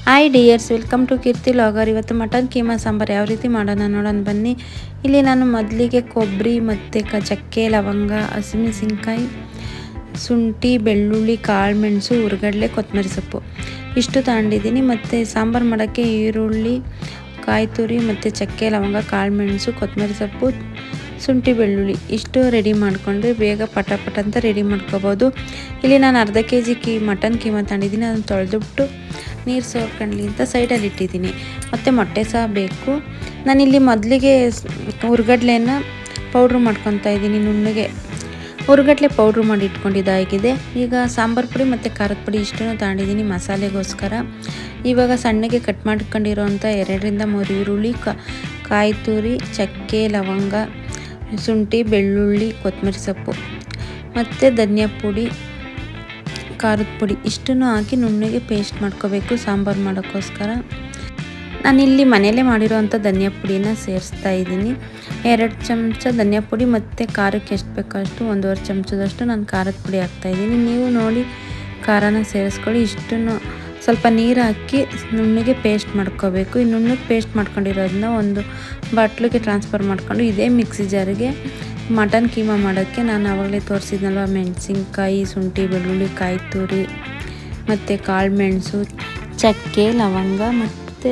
Hi dears, welcome to Keerthi vlogger. ಇವತ್ತು mutton keema sambar ಯಾವ ರೀತಿ ಮಾಡೋಣ ನೋಡೋಣ ಬನ್ನಿ. ಇಲ್ಲಿ ನಾನು ಮೊದಲಿಗೆ ಕೊಬ್ಬರಿ ಮತ್ತು ಚಕ್ಕೆ, ಲವಂಗ, ಹಸಿಮೆಣಸಿನ್ಕಾಯಿ, ಶುಂಠಿ, ಬೆಳ್ಳುಳ್ಳಿ, ಕಾಳು ಮೆಣಸು, ಹುರ್ಗಡ್ಲೆ, ಕೊತ್ತಂಬರಿ ಸೊಪ್ಪು ಇಷ್ಟು ತಗೊಂಡಿದ್ದೀನಿ. ಮತ್ತು ಸಾಂಬಾರು ಮಾಡೋಕ್ಕೆ ಈರುಳ್ಳಿ, ಕಾಯಿ ತುರಿ ಮತ್ತು ಚಕ್ಕೆ, ಲವಂಗ, ಕಾಳು ಮೆಣಸು, ಕೊತ್ತಂಬರಿ ಸೊಪ್ಪು, ಶುಂಠಿ, ಬೆಳ್ಳುಳ್ಳಿ ಇಷ್ಟು ರೆಡಿ ಮಾಡಿಕೊಂಡ್ರೆ ಬೇಗ ಪಟ ಅಂತ ರೆಡಿ ಮಾಡ್ಕೋಬೋದು. ಇಲ್ಲಿ ನಾನು ಅರ್ಧ kg ಮಟನ್ ಕೀಮಾ ತಗೊಂಡಿದ್ದೀನಿ. ಅದನ್ನು ತೊಳೆದುಬಿಟ್ಟು ನೀರು ಸೋರ್ಕೊಳ್ಳಿ ಅಂತ ಸೈಡಲ್ಲಿ ಇಟ್ಟಿದ್ದೀನಿ. ಮತ್ತು ಮೊಟ್ಟೆ ಸಹ ಬೇಕು. ನಾನಿಲ್ಲಿ ಮೊದಲಿಗೆ ಹುರ್ಗಡ್ಲೆನ ಪೌಡ್ರ್ ಮಾಡ್ಕೊತಾ ಇದ್ದೀನಿ. ನುಣ್ಣಗೆ ಹುರ್ಗಡ್ಲೆ ಪೌಡ್ರ್ ಮಾಡಿ ಇಟ್ಕೊಂಡಿದ್ದಾಗಿದೆ. ಈಗ ಸಾಂಬಾರು ಪುಡಿ ಮತ್ತು ಖಾರದ ಪುಡಿ ಇಷ್ಟನ್ನು ತಗೊಂಡಿದ್ದೀನಿ ಮಸಾಲೆಗೋಸ್ಕರ. ಇವಾಗ ಸಣ್ಣಗೆ ಕಟ್ ಮಾಡ್ಕೊಂಡಿರೋಂಥ 2 ರಿಂದ 3 ಈರುಳ್ಳಿ, ಕಾಯಿ ತುರಿ, ಚಕ್ಕೆ, ಲವಂಗ, ಶುಂಠಿ, ಬೆಳ್ಳುಳ್ಳಿ, ಕೊತ್ತಂಬರಿ ಸೊಪ್ಪು ಮತ್ತು ಧನಿಯಾ ಪುಡಿ, ಖಾರದ ಪುಡಿ ಇಷ್ಟನ್ನು ಹಾಕಿ ನುಣ್ಣಗೆ ಪೇಸ್ಟ್ ಮಾಡ್ಕೋಬೇಕು ಸಾಂಬಾರು ಮಾಡೋಕ್ಕೋಸ್ಕರ. ನಾನಿಲ್ಲಿ ಮನೆಯಲ್ಲೇ ಮಾಡಿರೋವಂಥ ಧನಿಯಾ ಪುಡಿನ ಸೇರಿಸ್ತಾ ಇದ್ದೀನಿ. 2 ಚಮಚ ಧನಿಯಾ ಪುಡಿ ಮತ್ತು ಖಾರಕ್ಕೆ ಎಷ್ಟು ಬೇಕೋ ಅಷ್ಟು 1.5 ಚಮಚದಷ್ಟು ನಾನು ಖಾರದ ಪುಡಿ ಹಾಕ್ತಾಯಿದ್ದೀನಿ. ನೀವು ನೋಡಿ ಖಾರನ ಸೇರಿಸ್ಕೊಳ್ಳಿ. ಇಷ್ಟನ್ನು ಸ್ವಲ್ಪ ನೀರು ಹಾಕಿ ನುಣ್ಣಗೆ ಪೇಸ್ಟ್ ಮಾಡ್ಕೋಬೇಕು. ಈ ನುಣ್ಣಗೆ ಪೇಸ್ಟ್ ಮಾಡ್ಕೊಂಡಿರೋದನ್ನ ಒಂದು ಬಾಟ್ಲಿಗೆ ಟ್ರಾನ್ಸ್ಫರ್ ಮಾಡಿಕೊಂಡು ಇದೇ ಮಿಕ್ಸಿ ಜಾರಿಗೆ ಮಟನ್ ಕೀಮಾ ಮಾಡೋಕ್ಕೆ ನಾನು ಆವಾಗಲೇ ತೋರಿಸಿದ್ನಲ್ವ, ಮೆಣಸಿನ್ಕಾಯಿ, ಶುಂಠಿ, ಬೆಳ್ಳುಳ್ಳಿ, ಕಾಯಿ ತುರಿ ಮತ್ತು ಕಾಳು ಮೆಣಸು, ಚಕ್ಕೆ, ಲವಂಗ ಮತ್ತು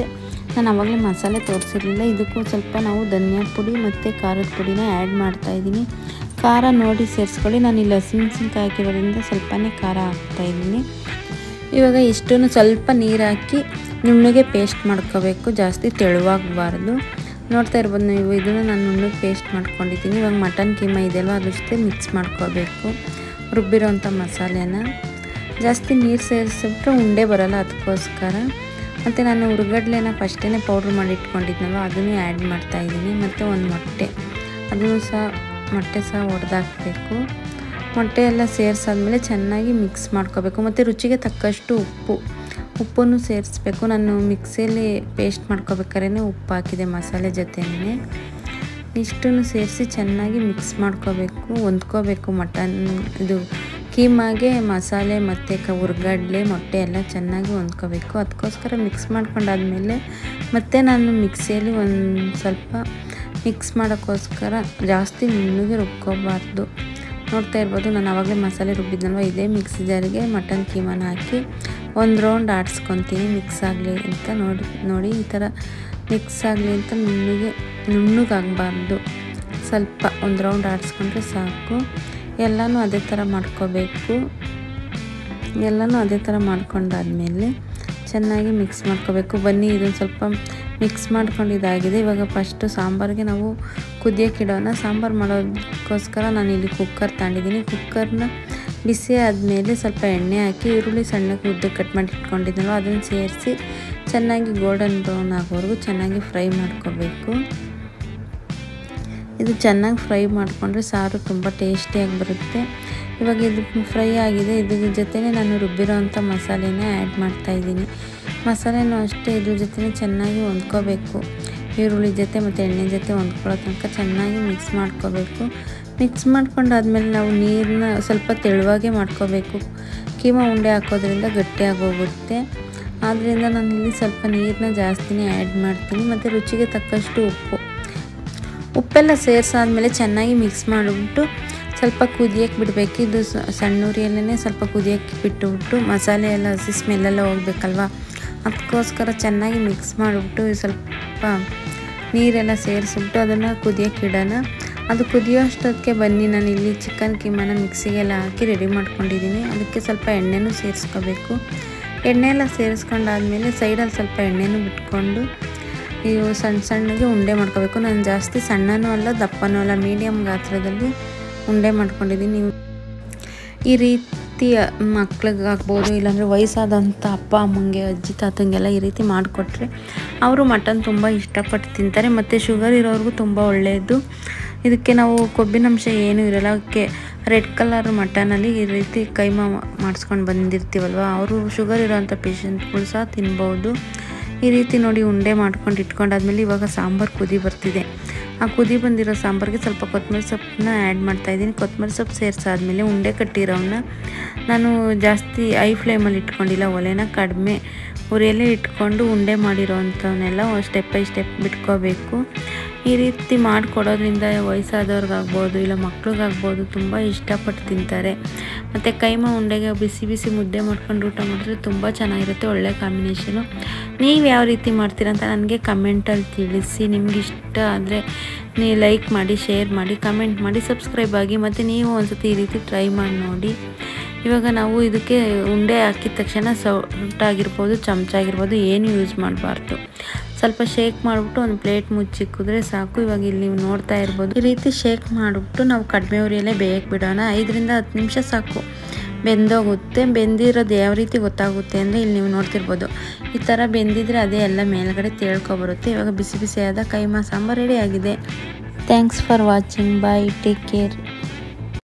ನಾನು ಆವಾಗಲೇ ಮಸಾಲೆ ತೋರಿಸಿರಲಿಲ್ಲ. ಇದಕ್ಕೂ ಸ್ವಲ್ಪ ನಾವು ಧನಿಯಾ ಪುಡಿ ಮತ್ತು ಖಾರದ ಪುಡಿನ ಆ್ಯಡ್ ಮಾಡ್ತಾಯಿದ್ದೀನಿ. ಖಾರ ನೋಡಿ ಸೇರಿಸ್ಕೊಳ್ಳಿ. ನಾನಿಲ್ಲಿ ಹಸಿಮೆಣಸಿನ್ಕಾಯಿ ಹಾಕಿರೋದ್ರಿಂದ ಸ್ವಲ್ಪನೇ ಖಾರ ಹಾಕ್ತಾಯಿದ್ದೀನಿ. ಇವಾಗ ಇಷ್ಟನ್ನು ಸ್ವಲ್ಪ ನೀರು ಹಾಕಿ ನುಣ್ಣಗೆ ಪೇಸ್ಟ್ ಮಾಡ್ಕೋಬೇಕು, ಜಾಸ್ತಿ ತೆಳುವಾಗಬಾರ್ದು. ನೋಡ್ತಾ ಇರ್ಬೋದು ನೀವು, ಇದನ್ನು ನಾನು ನುಣ್ಣಗೆ ಪೇಸ್ಟ್ ಮಾಡ್ಕೊಂಡಿದ್ದೀನಿ. ಇವಾಗ ಮಟನ್ ಕೀಮಾ ಇದೆಯಲ್ವ ಅದಷ್ಟೇ ಮಿಕ್ಸ್ ಮಾಡ್ಕೋಬೇಕು ರುಬ್ಬಿರೋಂಥ ಮಸಾಲೆನ. ಜಾಸ್ತಿ ನೀರು ಸೇರಿಸಿಬಿಟ್ರೆ ಉಂಡೆ ಬರೋಲ್ಲ, ಅದಕ್ಕೋಸ್ಕರ. ಮತ್ತು ನಾನು ಹುರ್ಗಡ್ಲೆನ ಫಸ್ಟೇ ಪೌಡ್ರ್ ಮಾಡಿ ಇಟ್ಕೊಂಡಿದ್ನಲ್ವ ಅದನ್ನು ಆ್ಯಡ್ ಮಾಡ್ತಾಯಿದ್ದೀನಿ. ಮತ್ತು ಒಂದು ಮೊಟ್ಟೆ ಸಹ ಒಡೆದಾಕಬೇಕು. ಮೊಟ್ಟೆ ಎಲ್ಲ ಸೇರಿಸಾದ್ಮೇಲೆ ಚೆನ್ನಾಗಿ ಮಿಕ್ಸ್ ಮಾಡ್ಕೋಬೇಕು. ಮತ್ತು ರುಚಿಗೆ ತಕ್ಕಷ್ಟು ಉಪ್ಪನ್ನು ಸೇರಿಸ್ಬೇಕು. ನಾನು ಮಿಕ್ಸಿಯಲ್ಲಿ ಪೇಸ್ಟ್ ಮಾಡ್ಕೋಬೇಕಾದ್ರೆ ಉಪ್ಪು ಹಾಕಿದೆ ಮಸಾಲೆ ಜೊತೆನೇ. ಇಷ್ಟನ್ನು ಸೇರಿಸಿ ಚೆನ್ನಾಗಿ ಮಿಕ್ಸ್ ಮಾಡ್ಕೋಬೇಕು, ಹೊಂದ್ಕೋಬೇಕು. ಇದು ಕೀಮಾಗೆ ಮಸಾಲೆ ಮತ್ತು ಹುರ್ಗಡ್ಲೆ, ಮೊಟ್ಟೆ ಎಲ್ಲ ಚೆನ್ನಾಗಿ ಹೊಂದ್ಕೋಬೇಕು. ಅದಕ್ಕೋಸ್ಕರ ಮಿಕ್ಸ್ ಮಾಡ್ಕೊಂಡಾದ್ಮೇಲೆ ಮತ್ತೆ ನಾನು ಮಿಕ್ಸಿಯಲ್ಲಿ ಒಂದು ಸ್ವಲ್ಪ ಮಿಕ್ಸ್ ಮಾಡೋಕ್ಕೋಸ್ಕರ ಜಾಸ್ತಿ ನುಣ್ಣಗೆ ರುಬ್ಕೋಬಾರ್ದು. ನೋಡ್ತಾ ಇರ್ಬೋದು, ನಾನು ಆವಾಗಲೇ ಮಸಾಲೆ ರುಬ್ಬಿದ್ನಲ್ವ ಇದೇ ಮಿಕ್ಸಿ ಜಾರಿಗೆ ಮಟನ್ ಕೀಮಾನ ಹಾಕಿ ಒಂದು ರೌಂಡ್ ಆಡಿಸ್ಕೊತೀನಿ ಮಿಕ್ಸ್ ಆಗಲಿ ಅಂತ. ನೋಡಿ ಈ ಥರ ಮಿಕ್ಸ್ ಆಗಲಿ ಅಂತ ನುಣ್ಣಗಾಗಬಾರ್ದು, ಸ್ವಲ್ಪ ಒಂದು ರೌಂಡ್ ಆಡಿಸ್ಕೊಂಡ್ರೆ ಸಾಕು. ಎಲ್ಲನೂ ಅದೇ ಥರ ಮಾಡ್ಕೋಬೇಕು. ಎಲ್ಲನೂ ಅದೇ ಥರ ಮಾಡ್ಕೊಂಡಾದ್ಮೇಲೆ ಚೆನ್ನಾಗಿ ಮಿಕ್ಸ್ ಮಾಡ್ಕೋಬೇಕು. ಬನ್ನಿ, ಇದೊಂದು ಸ್ವಲ್ಪ ಮಿಕ್ಸ್ ಮಾಡ್ಕೊಂಡಿದ್ದಾಗಿದೆ. ಇವಾಗ ಫಸ್ಟು ಸಾಂಬಾರಿಗೆ ನಾವು ಕುದಿಯೋಕ್ಕಿಡೋಣ. ಸಾಂಬಾರು ಮಾಡೋದಕ್ಕೋಸ್ಕರ ನಾನಿಲ್ಲಿ ಕುಕ್ಕರ್ ತಗೊಂಡಿದ್ದೀನಿ. ಕುಕ್ಕರ್ನ ಬಿಸಿ ಆದಮೇಲೆ ಸ್ವಲ್ಪ ಎಣ್ಣೆ ಹಾಕಿ ಈರುಳ್ಳಿ ಸಣ್ಣಕ್ಕೆ ಉದ್ದ ಕಟ್ ಮಾಡಿ ಇಟ್ಕೊಂಡಿದ್ದೀನೋ ಅದನ್ನು ಸೇರಿಸಿ ಚೆನ್ನಾಗಿ ಗೋಲ್ಡನ್ ಬ್ರೌನ್ ಆಗೋವರೆಗೂ ಚೆನ್ನಾಗಿ ಫ್ರೈ ಮಾಡ್ಕೋಬೇಕು. ಇದು ಚೆನ್ನಾಗಿ ಫ್ರೈ ಮಾಡಿಕೊಂಡ್ರೆ ಸಾರು ತುಂಬ ಟೇಸ್ಟಿಯಾಗಿ ಬರುತ್ತೆ. ಇವಾಗ ಇದು ಫ್ರೈ ಆಗಿದೆ. ಇದ್ರ ಜೊತೆನೇ ನಾನು ರುಬ್ಬಿರೋವಂಥ ಮಸಾಲೆನ ಆ್ಯಡ್ ಮಾಡ್ತಾಯಿದ್ದೀನಿ. ಮಸಾಲೆನೂ ಅಷ್ಟೇ ಇದ್ರ ಜೊತೆ ಚೆನ್ನಾಗಿ ಹೊಂದ್ಕೋಬೇಕು. ಈರುಳ್ಳಿ ಜೊತೆ ಮತ್ತು ಎಣ್ಣೆ ಜೊತೆ ಹೊಂದ್ಕೊಳ್ಳೋ ತನಕ ಚೆನ್ನಾಗಿ ಮಿಕ್ಸ್ ಮಾಡ್ಕೋಬೇಕು. ಮಿಕ್ಸ್ ಮಾಡ್ಕೊಂಡಾದ್ಮೇಲೆ ನಾವು ನೀರನ್ನ ಸ್ವಲ್ಪ ತೆಳುವಾಗೇ ಮಾಡ್ಕೋಬೇಕು. ಕೀಮಾ ಉಂಡೆ ಹಾಕೋದ್ರಿಂದ ಗಟ್ಟಿಯಾಗಿ ಹೋಗುತ್ತೆ. ಆದ್ದರಿಂದ ನಾನಿಲ್ಲಿ ಸ್ವಲ್ಪ ನೀರನ್ನ ಜಾಸ್ತಿನೇ ಆ್ಯಡ್ ಮಾಡ್ತೀನಿ. ಮತ್ತು ರುಚಿಗೆ ತಕ್ಕಷ್ಟು ಉಪ್ಪೆಲ್ಲ ಸೇರಿಸಾದ್ಮೇಲೆ ಚೆನ್ನಾಗಿ ಮಿಕ್ಸ್ ಮಾಡಿಬಿಟ್ಟು ಸ್ವಲ್ಪ ಕುದಿಯೋಕ್ಕೆ ಬಿಡಬೇಕು. ಇದು ಸಣ್ಣ ಉರಿಯಲ್ಲೇ ಸ್ವಲ್ಪ ಕುದಿಯೋಕ್ಕೆ ಬಿಟ್ಟುಬಿಟ್ಟು ಮಸಾಲೆ ಎಲ್ಲ ಹಸಿ ಸ್ಮೆಲ್ಲೆಲ್ಲ ಹೋಗ್ಬೇಕಲ್ವ, ಅದಕ್ಕೋಸ್ಕರ ಚೆನ್ನಾಗಿ ಮಿಕ್ಸ್ ಮಾಡಿಬಿಟ್ಟು ಸ್ವಲ್ಪ ನೀರೆಲ್ಲ ಸೇರಿಸ್ಬಿಟ್ಟು ಅದನ್ನು ಕುದಿಯೋಕ್ಕೆ ಇಡೋಣ. ಅದು ಕುದಿಯೋ ಅಷ್ಟೊತ್ತಿಗೆ ಬನ್ನಿ, ನಾನು ಇಲ್ಲಿ ಚಿಕನ್ ಕೀಮಾನ ಮಿಕ್ಸಿಗೆಲ್ಲ ಹಾಕಿ ರೆಡಿ ಮಾಡ್ಕೊಂಡಿದ್ದೀನಿ. ಅದಕ್ಕೆ ಸ್ವಲ್ಪ ಎಣ್ಣೆನೂ ಸೇರಿಸ್ಕೋಬೇಕು. ಎಣ್ಣೆ ಎಲ್ಲ ಸೇರಿಸ್ಕೊಂಡಾದ್ಮೇಲೆ ಸೈಡಲ್ಲಿ ಸ್ವಲ್ಪ ಎಣ್ಣೆನೂ ಬಿಟ್ಕೊಂಡು ಇವು ಸಣ್ಣಗೆ ಉಂಡೆ ಮಾಡ್ಕೋಬೇಕು. ನಾನು ಜಾಸ್ತಿ ಸಣ್ಣನೂ ಅಲ್ಲ ದಪ್ಪನೂ ಅಲ್ಲ, ಮೀಡಿಯಮ್ ಗಾತ್ರದಲ್ಲಿ ಉಂಡೆ ಮಾಡ್ಕೊಂಡಿದ್ದೀನಿ. ನೀವು ಈ ರೀತಿ ಮಕ್ಳಿಗೆ ಹಾಕ್ಬೋದು, ಇಲ್ಲಾಂದರೆ ವಯಸ್ಸಾದಂಥ ಅಪ್ಪ ಅಮ್ಮಂಗೆ, ಅಜ್ಜಿ ತಾತಂಗೆಲ್ಲ ಈ ರೀತಿ ಮಾಡಿಕೊಟ್ರೆ ಅವರು ಮಟನ್ ತುಂಬ ಇಷ್ಟಪಟ್ಟು ತಿಂತಾರೆ. ಮತ್ತು ಶುಗರ್ ಇರೋರಿಗೂ ತುಂಬ ಒಳ್ಳೆಯದು. ಇದಕ್ಕೆ ನಾವು ಕೊಬ್ಬಿನಂಶ ಏನೂ ಇರೋಲ್ಲ. ಅದಕ್ಕೆ ರೆಡ್ ಕಲರ್ ಮಟನಲ್ಲಿ ಈ ರೀತಿ ಕೈಮಾ ಮಾಡಿಸ್ಕೊಂಡು ಬಂದಿರ್ತೀವಲ್ವ, ಅವರು ಶುಗರ್ ಇರೋವಂಥ ಪೇಷಂಟ್ಗಳು ಸಹ ತಿನ್ಬೋದು. ಈ ರೀತಿ ನೋಡಿ ಉಂಡೆ ಮಾಡ್ಕೊಂಡು ಇಟ್ಕೊಂಡಾದ್ಮೇಲೆ ಇವಾಗ ಸಾಂಬಾರು ಕುದಿ ಬರ್ತಿದೆ. ಆ ಕುದಿ ಬಂದಿರೋ ಸಾಂಬಾರಿಗೆ ಸ್ವಲ್ಪ ಕೊತ್ತಂಬರಿ ಸೊಪ್ಪನ್ನ ಆ್ಯಡ್ ಮಾಡ್ತಾಯಿದ್ದೀನಿ. ಕೊತ್ತಂಬರಿ ಸೊಪ್ಪು ಸೇರಿಸಾದ್ಮೇಲೆ ಉಂಡೆ ಕಟ್ಟಿರೋವನ್ನ ನಾನು ಜಾಸ್ತಿ ಐ ಫ್ಲೇಮಲ್ಲಿ ಇಟ್ಕೊಂಡಿಲ್ಲ, ಒಲೆನ ಕಡಿಮೆ ಉರಿಯಲ್ಲೇ ಇಟ್ಕೊಂಡು ಉಂಡೆ ಮಾಡಿರೋವಂಥವನ್ನೆಲ್ಲ ಸ್ಟೆಪ್ ಬೈ ಸ್ಟೆಪ್ ಬಿಟ್ಕೋಬೇಕು. ಈ ರೀತಿ ಮಾಡಿಕೊಡೋದ್ರಿಂದ ವಯಸ್ಸಾದವ್ರಿಗಾಗ್ಬೋದು ಇಲ್ಲ ಮಕ್ಳಿಗಾಗ್ಬೋದು ತುಂಬ ಇಷ್ಟಪಟ್ಟು ತಿಂತಾರೆ. ಮತ್ತು ಕೈಮಾ ಉಂಡೆಗೆ ಬಿಸಿ ಬಿಸಿ ಮುದ್ದೆ ಮಾಡ್ಕೊಂಡು ಊಟ ಮಾಡಿದ್ರೆ ತುಂಬ ಚೆನ್ನಾಗಿರುತ್ತೆ, ಒಳ್ಳೆ ಕಾಂಬಿನೇಷನು. ನೀವು ಯಾವ ರೀತಿ ಮಾಡ್ತೀರಾ ಅಂತ ನನಗೆ ಕಮೆಂಟಲ್ಲಿ ತಿಳಿಸಿ. ನಿಮ್ಗೆ ಇಷ್ಟ ಆದರೆ ನೀವು ಲೈಕ್ ಮಾಡಿ, ಶೇರ್ ಮಾಡಿ, ಕಮೆಂಟ್ ಮಾಡಿ, ಸಬ್ಸ್ಕ್ರೈಬ್ ಆಗಿ. ಮತ್ತು ನೀವು ಒಂದ್ಸತಿ ಈ ರೀತಿ ಟ್ರೈ ಮಾಡಿ ನೋಡಿ. ಇವಾಗ ನಾವು ಇದಕ್ಕೆ ಉಂಡೆ ಹಾಕಿದ ತಕ್ಷಣ ಸೌಟಾಗಿರ್ಬೋದು, ಚಮಚ ಆಗಿರ್ಬೋದು ಏನು ಯೂಸ್ ಮಾಡಬಾರ್ದು. ಸ್ವಲ್ಪ ಶೇಕ್ ಮಾಡಿಬಿಟ್ಟು ಒಂದು ಪ್ಲೇಟ್ ಮುಚ್ಚಿಕ್ಕಿದ್ರೆ ಸಾಕು. ಇವಾಗ ಇಲ್ಲಿ ನೀವು ನೋಡ್ತಾ ಇರ್ಬೋದು, ಈ ರೀತಿ ಶೇಕ್ ಮಾಡಿಬಿಟ್ಟು ನಾವು ಕಡಿಮೆ ಉರಿಯಲ್ಲೇ ಬೇಯಕ್ಕೆ ಬಿಡೋಣ. 5 ರಿಂದ 10 ನಿಮಿಷ ಸಾಕು, ಬೆಂದೋಗುತ್ತೆ. ಬೆಂದಿರೋದು ಯಾವ ರೀತಿ ಗೊತ್ತಾಗುತ್ತೆ ಅಂದರೆ ಇಲ್ಲಿ ನೀವು ನೋಡ್ತಿರ್ಬೋದು, ಈ ಥರ ಬೆಂದಿದ್ರೆ ಅದೇ ಎಲ್ಲ ಮೇಲ್ಗಡೆ ತೇಳ್ಕೊಬರುತ್ತೆ. ಇವಾಗ ಬಿಸಿ ಬಿಸಿಯಾದ ಕೈಮಾ ಸಾಂಬಾರು ರೆಡಿ ಆಗಿದೆ. Thanks for watching. Bye, take care.